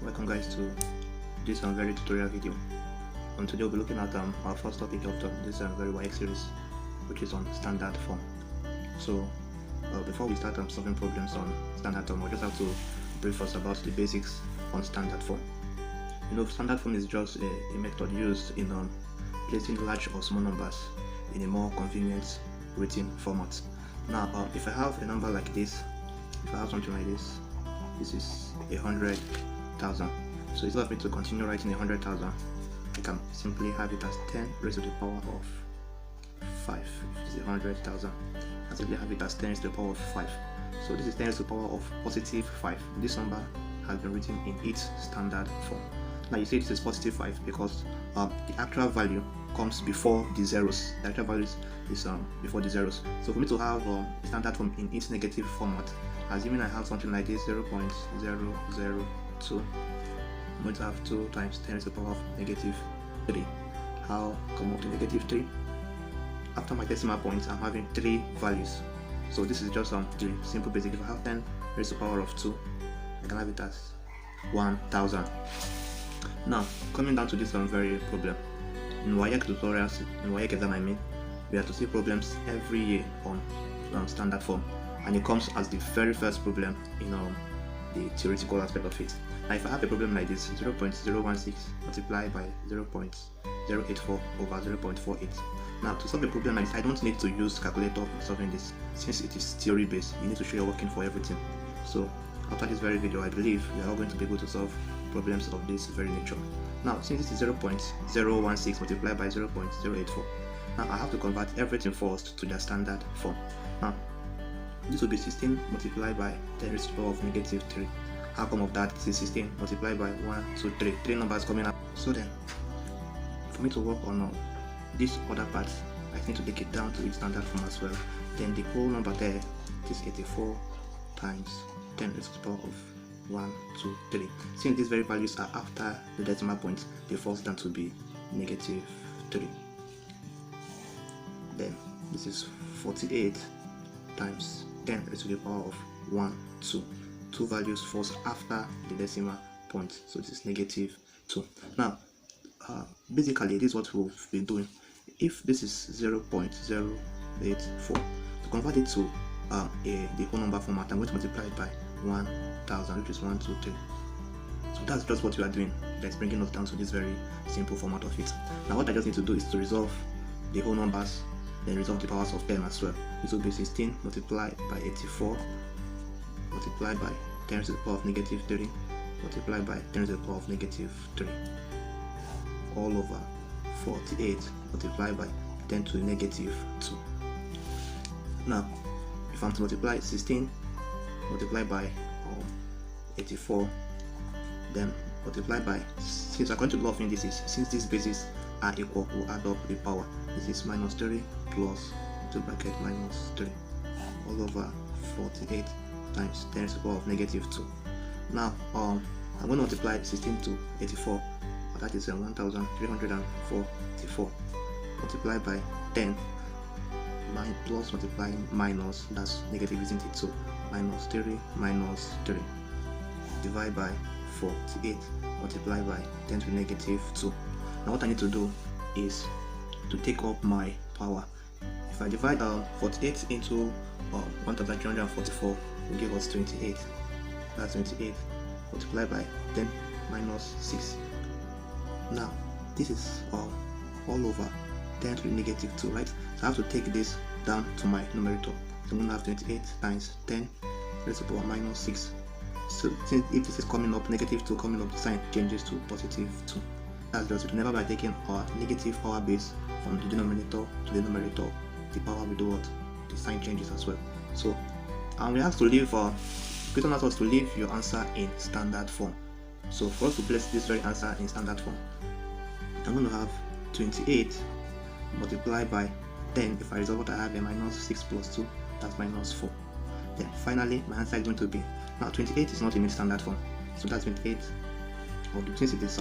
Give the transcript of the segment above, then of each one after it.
Welcome guys to this very tutorial video. On today we'll be looking at our first topic of this very Waec series, which is on standard form. So before we start solving problems on standard form, we just have to brief us about the basics on standard form. Standard form is just a method used in placing large or small numbers in a more convenient written format. Now if I have a number like this, if I have something like this is 100,000. So instead of me to continue writing 100,000, I can simply have it as 10 raised to the power of 5. If it's 100,000, I simply have it as 10 raised to the power of 5. So this is 10 raised to the power of positive 5. This number has been written in its standard form. Now you see this is positive 5 because the actual value comes before the zeros. The actual value is before the zeros. So for me to have a standard form in its negative format, assuming I have something like this 0.002, I'm going to have 2 times 10 raised to the power of negative 3. How come up to negative 3? After my decimal points, I'm having 3 values. So this is just the simple basic. If I have 10 raised to the power of 2, I can have it as 1,000. Now, coming down to this very problem, in Waec tutorials, in Waec exam we have to see problems every year on standard form, and it comes as the very first problem in the theoretical aspect of it. Now if I have a problem like this, 0.016 multiplied by 0.084 over 0.48. Now to solve a problem like this, I don't need to use calculator in solving this. Since it is theory based, you need to show you're working for everything. So after this very video, I believe we are all going to be able to solve problems of this very nature. Now since this is 0.016 multiplied by 0.084, now I have to convert everything first to their standard form. Now this will be 16 multiplied by 10 raised to the power of negative 3. How come of that? This is 16 multiplied by 1, 2, 3. 3 numbers coming up. So then, for me to work on this other part, I need to take it down to its standard form as well. Then the whole number there is 84 times 10 raised to the power of 1, 2, 3. Since these very values are after the decimal point, they fall down to be negative 3. Then this is 48 times 10 raised to the power of 1, 2. 2 values falls after the decimal point, so this is negative 2. Now basically this is what we've been doing. If this is 0.084, to convert it to the whole number format, I'm going to multiply it by 1,000, which is 1, 2, 3. So that's just what we are doing. That's bringing us down to this very simple format of it. Now what I just need to do is to resolve the whole numbers, then resolve the powers of 10 as well. This will be 16 multiplied by 84 multiplied by 10 raised to the power of negative 3 multiplied by 10 raised to the power of negative 3 all over 48 multiplied by 10 to the negative 2. Now if I'm to multiply 16 multiplied by 84, then multiply by, since according to the law of indices, since these bases are equal, we'll add up the power. This is minus 3 plus 2 bracket minus 3 all over 48 times 10 raised to the power of negative 2. Now I'm going to multiply 16 to 84, that is 1344 multiplied by 10 plus multiplying minus, that's negative, isn't it? So minus 3 divide by 48 multiplied by 10 to the negative 2. Now what I need to do is to take up my power. If I divide 48 into 1344, will give us 28. That's 28 multiplied by 10 minus 6. Now this is all over 10 to the negative 2, right? So I have to take this down to my numerator. So I'm going to have 28 times 10 raised to the power minus 6. So since if this is coming up, negative 2 coming up, the sign changes to positive 2. That's just it. Whenever by taking our negative power base from the denominator to the numerator, the power will do what? The sign changes as well. So we have to leave question asks us to leave your answer in standard form. So for us to place this very answer in standard form, I'm going to have 28 multiplied by 10. If I resolve what I have, a minus 6 plus 2, that's minus 4. Then finally my answer is going to be, now 28 is not in its standard form, so that's 28, since it is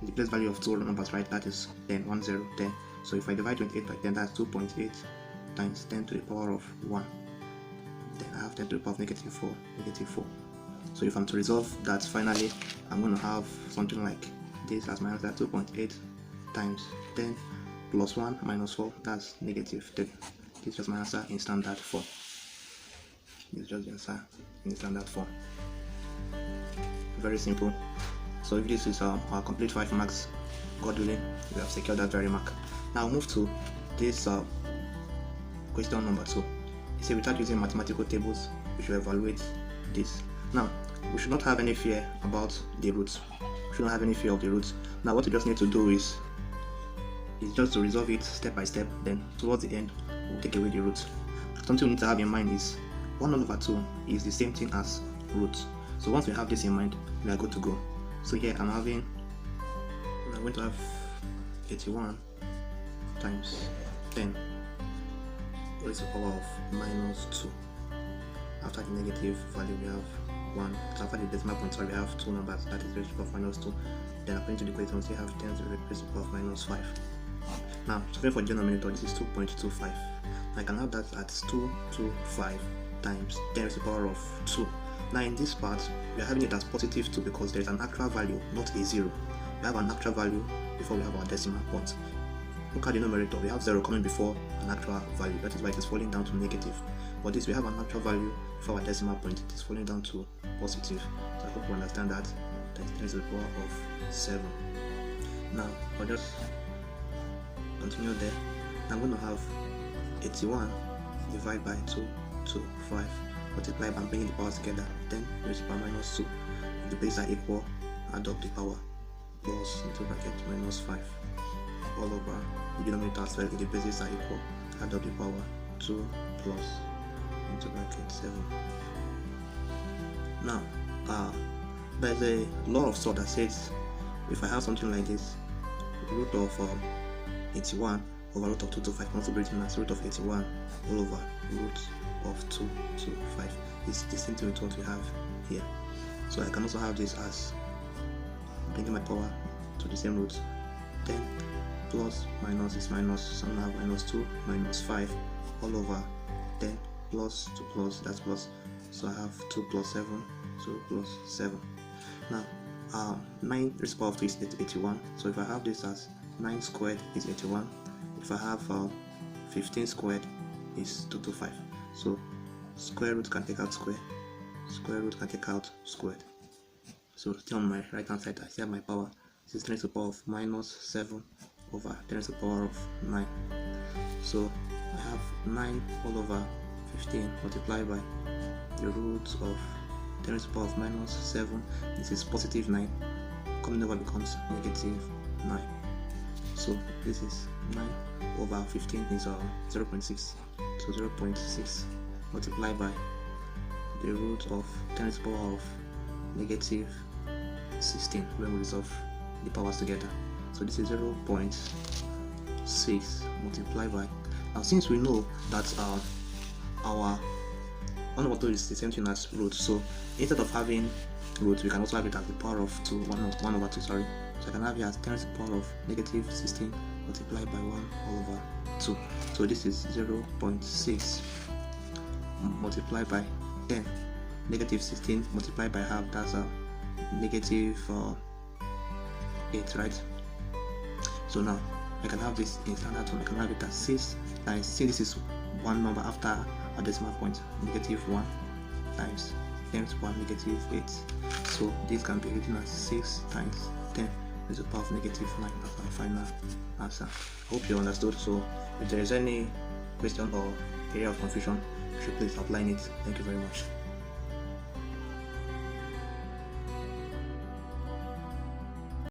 the place value of 2 numbers, right? That is 10, 1, 0, 10. So if I divide 28 by 10, that's 2.8 times 10 to the power of 1. Then I have 10 to the power of negative 4, negative 4. So if I'm to resolve that, finally I'm going to have something like this as my answer: 2.8 times 10 plus 1 minus 4, that's negative 3. This is just my answer in standard form. This is just the answer in standard form. Very simple. So if this is our complete 5 marks, God willing, we have secured that very mark. Now we'll move to this question number 2. It says without using mathematical tables, we should evaluate this. Now we should not have any fear about the roots. We should not have any fear of the roots. Now what we just need to do is just to resolve it step by step. Then towards the end, we'll take away the roots. Something we need to have in mind is 1 over 2 is the same thing as roots. So once we have this in mind, we are good to go. So here I'm going to have 81 times 10 raised to the power of minus 2. After the negative value we have 1. So after the decimal point, we have 2 numbers, that is raised to the power of minus 2. Then according to the equation, we have 10 raised to the power of minus 5. Now, solving for the denominator, this is 2.25. I can have that at 225 times 10 raised to the power of 2. Now in this part, we are having it as positive 2 because there is an actual value, not a 0. We have an actual value before we have our decimal point. Look at the numerator, we have 0 coming before an actual value. That is why it is falling down to negative. But this, we have an actual value before our decimal point. It is falling down to positive. So I hope you understand that. That is 10 to the power of 7. Now, I'll just continue there. I'm going to have 81 divided by 225. Multiply by bringing the powers together, 10 raised to the power minus 2. If the bases are equal, add up the power, plus into bracket minus 5 all over the denominator as well. If the bases are equal, add up the power 2 plus into bracket 7. Now there's a law of sort that says if I have something like this, root of 81 over root of 225 can also be written as root of 81 all over root of 225. It's the same thing with what we have here. So I can also have this as bringing my power to the same root. 10 plus minus is minus, so I have minus 2 minus 5 all over 10 plus 2 plus, that's plus. So I have 2 plus 7, 2 plus 7. Now 9 raised to the power of 2 is 81. So if I have this as 9 squared is 81. If I have 15 squared is 225. So square root can take out square root can take out squared. So still on my right hand side, I still have my power. This is 10 to the power of minus 7 over 10 to the power of 9. So I have 9 all over 15 multiplied by the root of 10 to the power of minus 7. This is positive 9. Coming over becomes negative 9. So this is 9 over 15 is 0.6. So 0.6 multiplied by the root of 10 to the power of negative 16 when we resolve the powers together. So this is 0.6 multiplied by, now since we know that our 1 over 2 is the same thing as root, so instead of having root we can also have it as the power of 2, 1 over 2, sorry. So I can have it as 10 to the power of negative 16 multiplied by 1 all over 2. So this is 0.6 multiplied by 10. Negative 16 multiplied by half, that's a negative 8, right? So now I can have this in standard form. I can have it as 6 times, since this is one number after a decimal point, negative 1 times 10 to the power negative 8. So this can be written as 6 times 10 to the power of negative 9. That's my final answer. I hope you understood. So if there is any question or area of confusion, you should please outline it. Thank you very much.